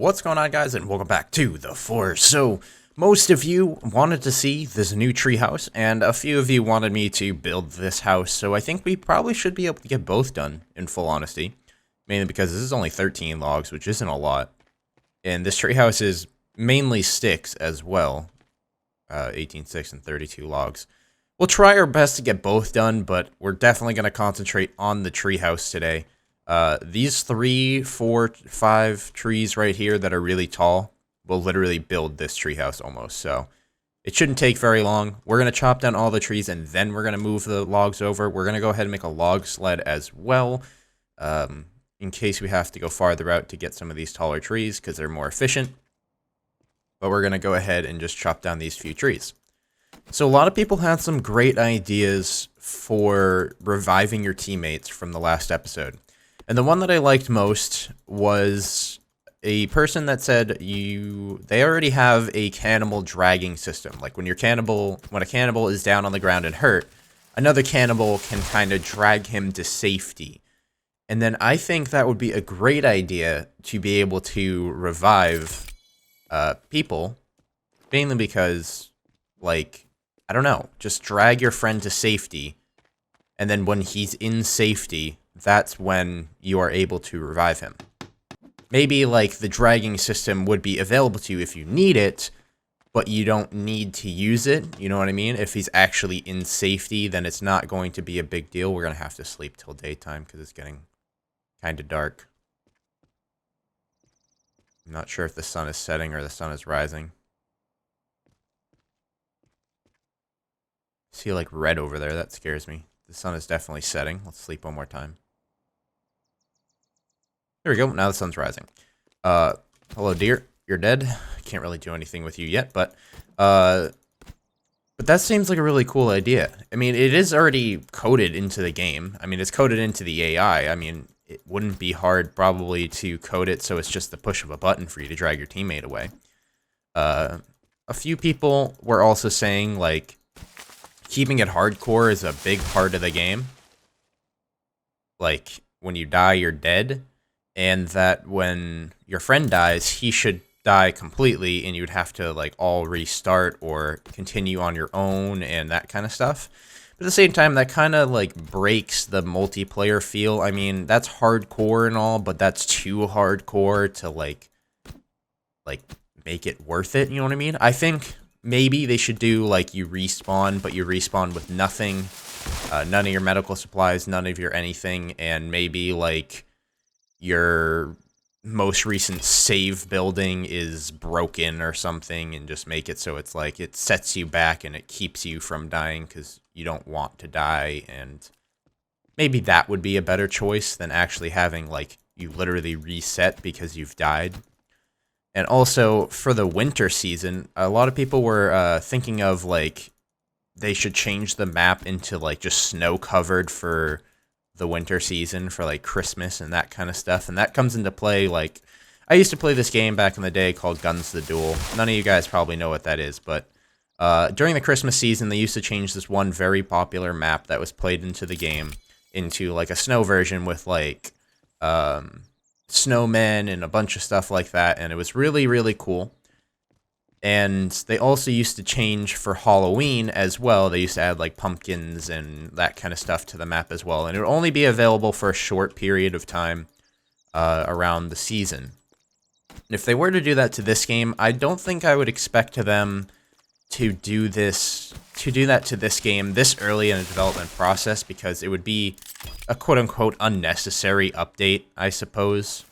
What's going on, guys, and welcome back to The Force. So, most of you wanted to see this new treehouse, and a few of you wanted me to build this house, so I think we probably should be able to get both done, in full honesty. Mainly because this is only 13 logs, which isn't a lot. And this treehouse is mainly sticks as well. 18 sticks and 32 logs. We'll try our best to get both done, but we're definitely going to concentrate on the treehouse today. These 3, 4, 5 trees right here that are really tall will literally build this treehouse almost, so it shouldn't take very long. We're going to chop down all the trees, and then we're going to move the logs over. We're going to go ahead and make a log sled as well, in case we have to go farther out to get some of these taller trees, because they're more efficient. But we're going to go ahead and just chop down these few trees. So a lot of people had some great ideas for reviving your teammates from the last episode. And the one that I liked most was a person that said they already have a cannibal dragging system. Like when a cannibal is down on the ground and hurt, another cannibal can kind of drag him to safety. And then I think that would be a great idea to be able to revive people, mainly because, like, I don't know, just drag your friend to safety, and then when he's in safety, that's when you are able to revive him. Maybe, like, the dragging system would be available to you if you need it, but you don't need to use it, you know what I mean? If he's actually in safety, then it's not going to be a big deal. We're going to have to sleep till daytime because it's getting kind of dark. I'm not sure if the sun is setting or the sun is rising. I see, like, red over there. That scares me. The sun is definitely setting. Let's sleep one more time. There we go. Now the sun's rising. Hello, dear. You're dead. Can't really do anything with you yet, but that seems like a really cool idea. I mean, it is already coded into the game. I mean, it's coded into the AI. I mean, it wouldn't be hard probably to code it so it's just the push of a button for you to drag your teammate away. A few people were also saying, like, keeping it hardcore is a big part of the game. Like, when you die, you're dead. And that when your friend dies, he should die completely, and you'd have to, like, all restart or continue on your own and that kind of stuff. But at the same time, that kind of, like, breaks the multiplayer feel. I mean, that's hardcore and all, but that's too hardcore to, like make it worth it, you know what I mean? I think maybe they should do, like, you respawn, but you respawn with nothing. None of your medical supplies, none of your anything, and maybe, like, your most recent save building is broken or something, and just make it so it's like it sets you back and it keeps you from dying because you don't want to die. And maybe that would be a better choice than actually having, like, you literally reset because you've died. And also for the winter season, a lot of people were thinking of, like, they should change the map into, like, just snow covered for the winter season, for, like, Christmas and that kind of stuff. And that comes into play, like, I used to play this game back in the day called Guns the Duel. None of you guys probably know what that is, but during the Christmas season, they used to change this one very popular map that was played into the game into, like, a snow version with, like, snowmen and a bunch of stuff like that, and it was really, really cool. And they also used to change for Halloween as well. They used to add, like, pumpkins and that kind of stuff to the map as well. And it would only be available for a short period of time around the season. And if they were to do that to this game, I don't think I would expect them to do that to this game this early in the development process, because it would be a quote-unquote unnecessary update, I suppose.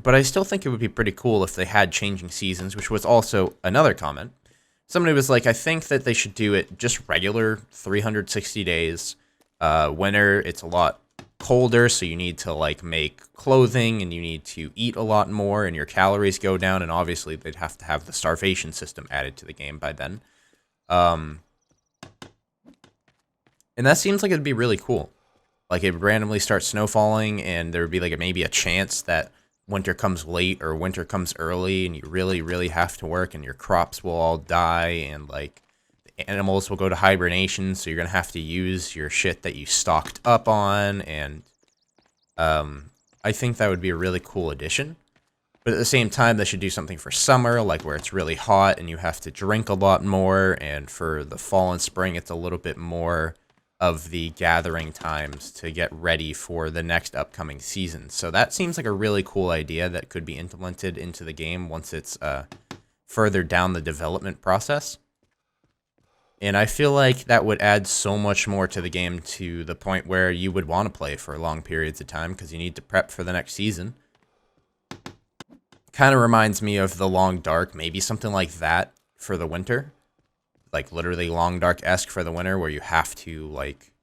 But I still think it would be pretty cool if they had changing seasons, which was also another comment. Somebody was like, I think that they should do it just regular 360 days. Winter, it's a lot colder, so you need to, like, make clothing, and you need to eat a lot more, and your calories go down, and obviously they'd have to have the starvation system added to the game by then. And that seems like it'd be really cool. Like, it would randomly start snowfalling, and there would be, like, maybe a chance that winter comes late or winter comes early, and you really, really have to work, and your crops will all die, and, like, the animals will go to hibernation, so you're gonna have to use your shit that you stocked up on. And I think that would be a really cool addition. But at the same time, they should do something for summer, like where it's really hot and you have to drink a lot more. And for the fall and spring, it's a little bit more of the gathering times to get ready for the next upcoming season. So that seems like a really cool idea that could be implemented into the game once it's further down the development process. And I feel like that would add so much more to the game to the point where you would want to play for long periods of time because you need to prep for the next season. Kind of reminds me of the Long Dark, maybe something like that for the winter. Like literally Long Dark-esque for the winter where you have to like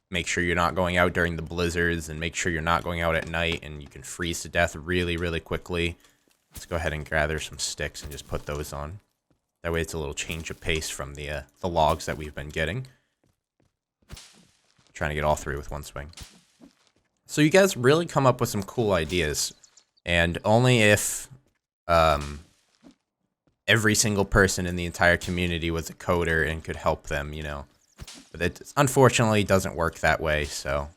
make sure you're not going out during the blizzards and make sure you're not going out at night and you can freeze to death really, really quickly. Let's go ahead and gather some sticks and just put those on. That way it's a little change of pace from the logs that we've been getting. Trying to get all three with one swing. So you guys really come up with some cool ideas. And only if every single person in the entire community was a coder and could help them, you know. But it unfortunately doesn't work that way, so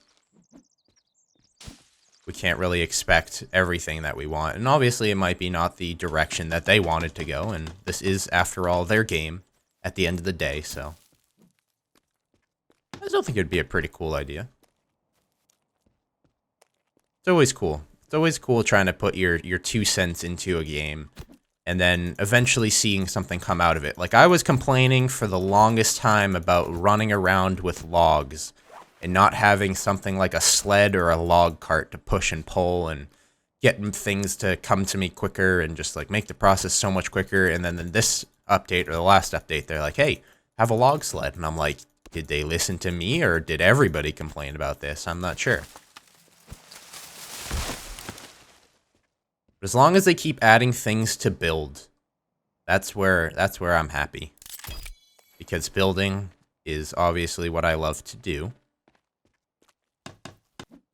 we can't really expect everything that we want. And obviously it might be not the direction that they wanted to go, and this is, after all, their game at the end of the day, so I still think it'd be a pretty cool idea. It's always cool. It's always cool trying to put your 2 cents into a game and then eventually seeing something come out of it. Like, I was complaining for the longest time about running around with logs and not having something like a sled or a log cart to push and pull and get things to come to me quicker and just, like, make the process so much quicker. And then in this update, or the last update, they're like, hey, have a log sled. And I'm like, did they listen to me or did everybody complain about this? I'm not sure. But as long as they keep adding things to build, that's where I'm happy. Because building is obviously what I love to do.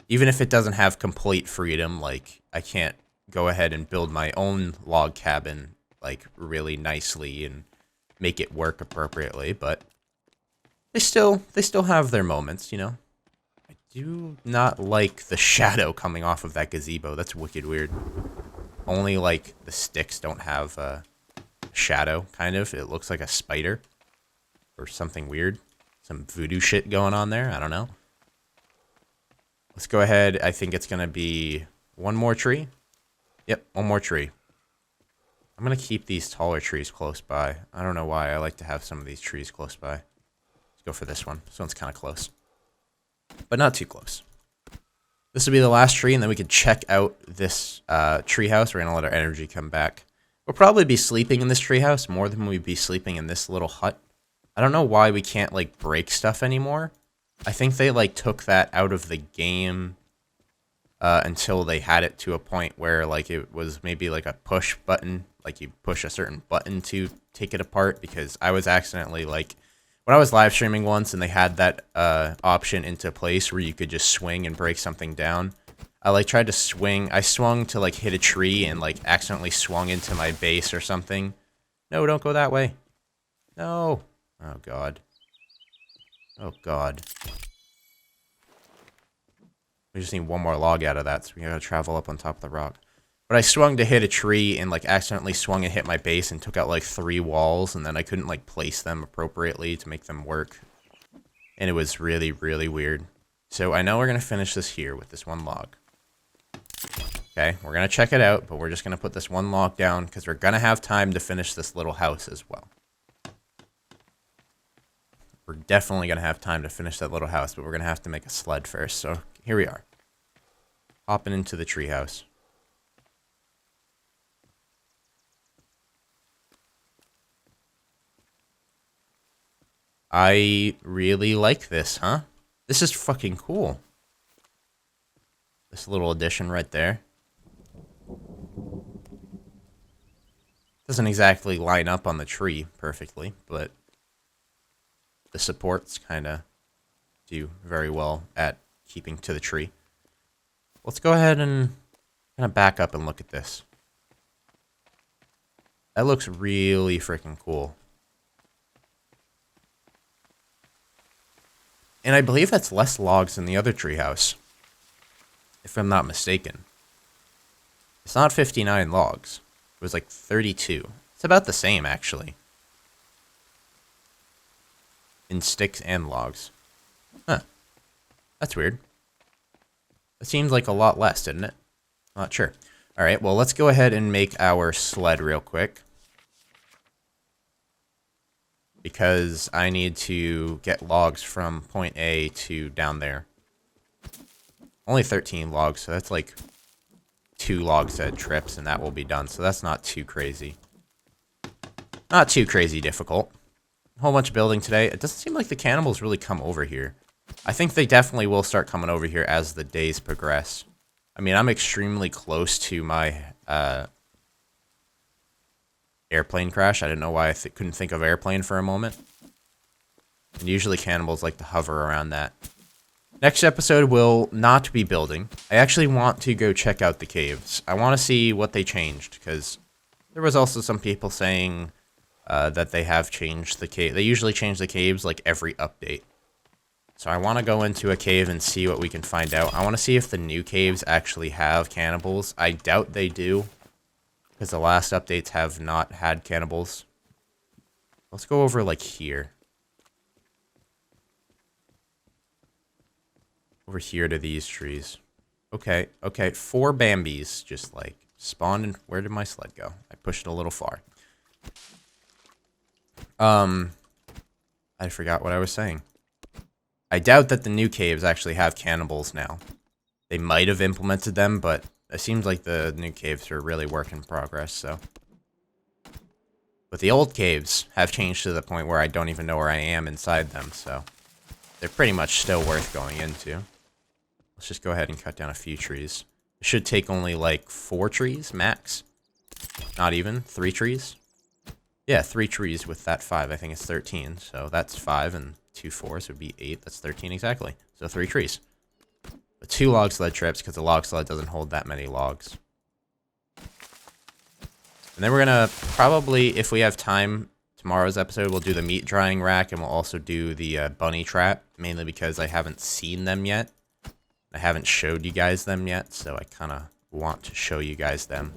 Even if it doesn't have complete freedom, like I can't go ahead and build my own log cabin like really nicely and make it work appropriately, but they still have their moments, you know. I do not like the shadow coming off of that gazebo. That's wicked weird. Only, like, the sticks don't have a shadow, kind of. It looks like a spider or something weird. Some voodoo shit going on there. I don't know. Let's go ahead. I think it's going to be one more tree. Yep, one more tree. I'm going to keep these taller trees close by. I don't know why. I like to have some of these trees close by. Let's go for this one. This one's kind of close. But not too close. This will be the last tree, and then we can check out this treehouse. We're going to let our energy come back. We'll probably be sleeping in this treehouse more than we'd be sleeping in this little hut. I don't know why we can't, like, break stuff anymore. I think they, like, took that out of the game until they had it to a point where, like, it was maybe, like, a push button. Like, you push a certain button to take it apart, because I was accidentally, like... When I was live streaming once and they had that option into place where you could just swing and break something down, I like tried to swing. I swung to like hit a tree and like accidentally swung into my base or something. No, don't go that way. No. Oh god. Oh god. We just need one more log out of that, so we gotta travel up on top of the rock. But I swung to hit a tree and like accidentally swung and hit my base and took out like 3 walls, and then I couldn't like place them appropriately to make them work. And it was really, really weird. So I know we're gonna finish this here with this one log. Okay, we're gonna check it out, but we're just gonna put this one log down because we're gonna have time to finish this little house as well. We're definitely gonna have time to finish that little house, but we're gonna have to make a sled first. So here we are. Hopping into the treehouse. I really like this, huh? This is fucking cool. This little addition right there. Doesn't exactly line up on the tree perfectly, but the supports kind of do very well at keeping to the tree. Let's go ahead and kind of back up and look at this. That looks really freaking cool. And I believe that's less logs than the other treehouse, if I'm not mistaken. It's not 59 logs. It was like 32. It's about the same, actually. In sticks and logs. Huh. That's weird. It seems like a lot less, didn't it? Not sure. Alright, well, let's go ahead and make our sled real quick. Because I need to get logs from point A to down there. Only 13 logs, so that's like 2 log set trips, and that will be done. So that's not too crazy. Not too crazy difficult. A whole bunch of building today. It doesn't seem like the cannibals really come over here. I think they definitely will start coming over here as the days progress. I mean, I'm extremely close to my airplane crash. I didn't know why I couldn't think of airplane for a moment. And usually cannibals like to hover around that. Next episode will not be building. I actually want to go check out the caves. I want to see what they changed, because there was also some people saying that they have changed the cave. They usually change the caves like every update. So I want to go into a cave and see what we can find out. I want to see if the new caves actually have cannibals. I doubt they do, because the last updates have not had cannibals. Let's go over like here. Over here to these trees. Okay, 4 Bambis just like spawned in. Where did my sled go? I pushed it a little far. I forgot what I was saying. I doubt that the new caves actually have cannibals now. They might have implemented them, but it seems like the new caves are really work in progress, so. But the old caves have changed to the point where I don't even know where I am inside them, so. They're pretty much still worth going into. Let's just go ahead and cut down a few trees. It should take only like 4 trees, max. Not even, 3 trees. Yeah, 3 trees with that 5, I think it's 13, so that's 5 and 2 4s would be 8. That's 13 exactly. So 3 trees. But 2 log sled trips because the log sled doesn't hold that many logs. And then we're going to probably, if we have time, tomorrow's episode, we'll do the meat drying rack and we'll also do the bunny trap. Mainly because I haven't seen them yet. I haven't showed you guys them yet, so I kind of want to show you guys them.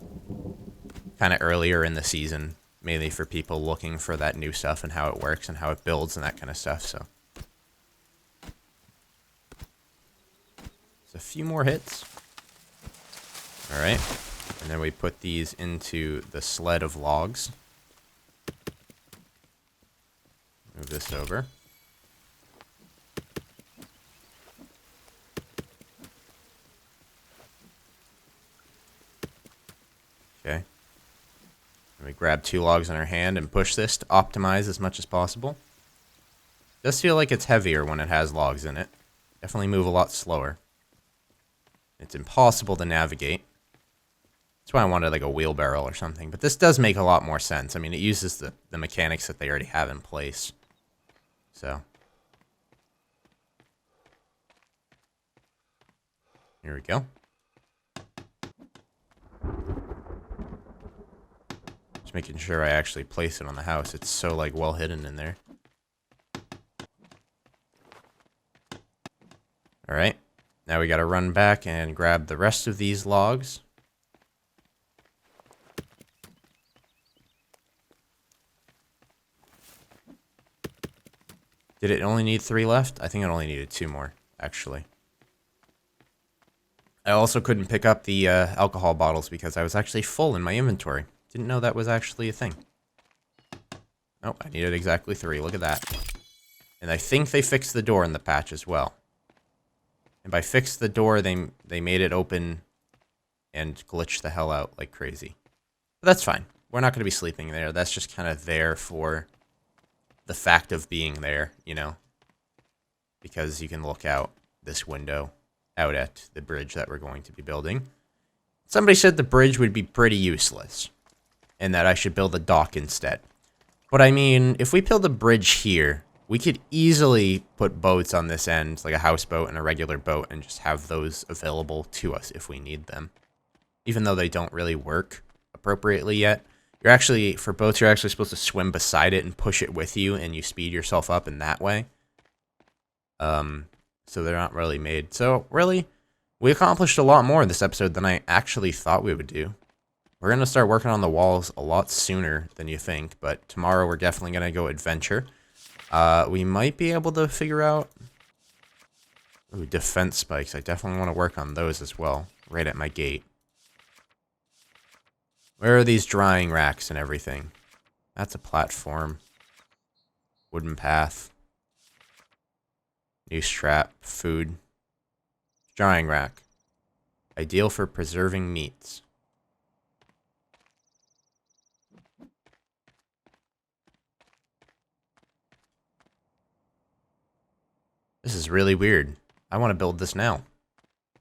Kind of earlier in the season. Mainly for people looking for that new stuff and how it works and how it builds and that kind of stuff, so. Just a few more hits. Alright. And then we put these into the sled of logs. Move this over. Okay. We grab 2 logs in our hand and push this to optimize as much as possible. It does feel like it's heavier when it has logs in it. Definitely move a lot slower. It's impossible to navigate. That's why I wanted like a wheelbarrow or something. But this does make a lot more sense. I mean, it uses the mechanics that they already have in place. So. Here we go. Making sure I actually place it on the house. It's so like well hidden in there. Alright. Now we gotta run back and grab the rest of these logs. Did it only need 3 left? I think it only needed 2 more, actually. I also couldn't pick up the alcohol bottles because I was actually full in my inventory. Didn't know that was actually a thing. Oh, I needed exactly 3. Look at that. And I think they fixed the door in the patch as well. And by fixed the door, they made it open and glitch the hell out like crazy. But that's fine. We're not going to be sleeping there. That's just kind of there for the fact of being there, you know? Because you can look out this window, out at the bridge that we're going to be building. Somebody said the bridge would be pretty useless. And that I should build a dock instead. But I mean, if we build a bridge here, we could easily put boats on this end, like a houseboat and a regular boat, and just have those available to us if we need them. Even though they don't really work appropriately yet. You're actually, for boats, you're actually supposed to swim beside it and push it with you, and you speed yourself up in that way. So they're not really made. So really, We accomplished a lot more in this episode than I actually thought we would do. We're going to start working on the walls a lot sooner than you think, but tomorrow we're definitely going to go adventure. We might be able to figure out... Ooh, defense spikes. I definitely want to work on those as well, right at my gate. Where are these drying racks and everything? That's a platform. Wooden path. New strap. Food. Drying rack. Ideal for preserving meats. This is really weird. I want to build this now.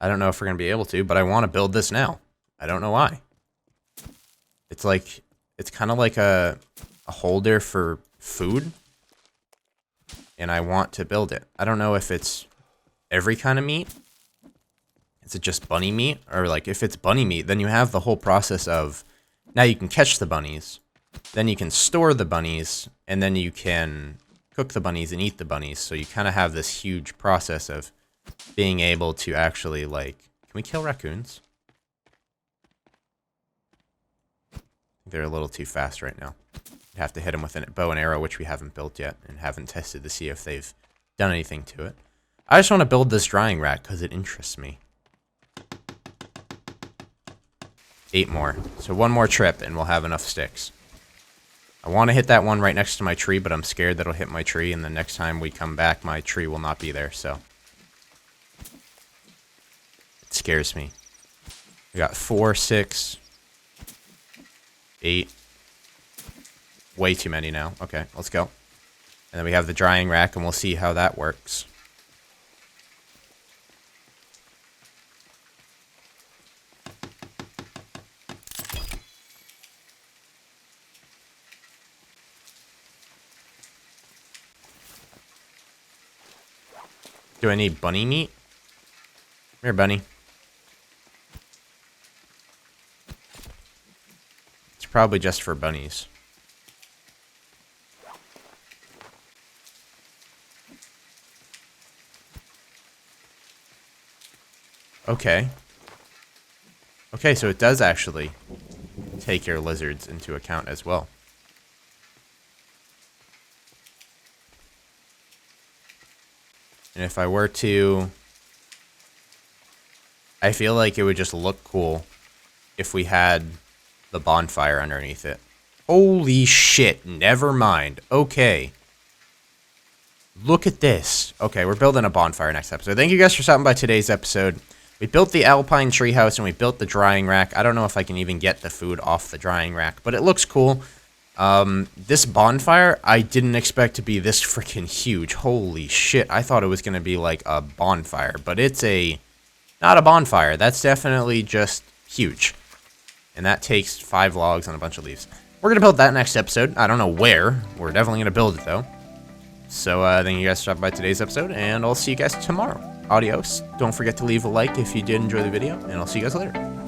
I don't know if we're going to be able to, but I want to build this now. I don't know why. It's like, it's kind of like a holder for food. And I want to build it. I don't know if it's every kind of meat. Is it just bunny meat? Or like if it's bunny meat, then you have the whole process of, now you can catch the bunnies. Then you can store the bunnies. And then you can cook the bunnies and eat the bunnies. So you kind of have this huge process of being able to actually, like... Can we kill raccoons? They're a little too fast right now. You'd have to hit them with a bow and arrow, which we haven't built yet and haven't tested to see if they've done anything to it. I just want to build this drying rack because it interests me. 8 more. So 1 more trip and we'll have enough sticks. I want to hit that one right next to my tree, but I'm scared that it'll hit my tree, and the next time we come back, my tree will not be there, so... It scares me. We got 4, 6... 8. Way too many now. Okay, let's go. And then we have the drying rack, and we'll see how that works. Do I need bunny meat? Come here, bunny. It's probably just for bunnies. Okay. Okay, so it does actually take your lizards into account as well. And if I were to... I feel like it would just look cool if we had the bonfire underneath it. Holy shit, never mind. Okay. Look at this. Okay, we're building a bonfire next episode. Thank you guys for stopping by today's episode. We built the Alpine treehouse and we built the drying rack. I don't know if I can even get the food off the drying rack, but it looks cool. This bonfire, I didn't expect to be this freaking huge. Holy shit, I thought it was going to be like a bonfire, but it's not a bonfire. That's definitely just huge. And that takes 5 logs and a bunch of leaves. We're going to build that next episode. I don't know where. We're definitely going to build it, though. So, thank you guys for stopping by today's episode, and I'll see you guys tomorrow. Adios. Don't forget to leave a like if you did enjoy the video, and I'll see you guys later.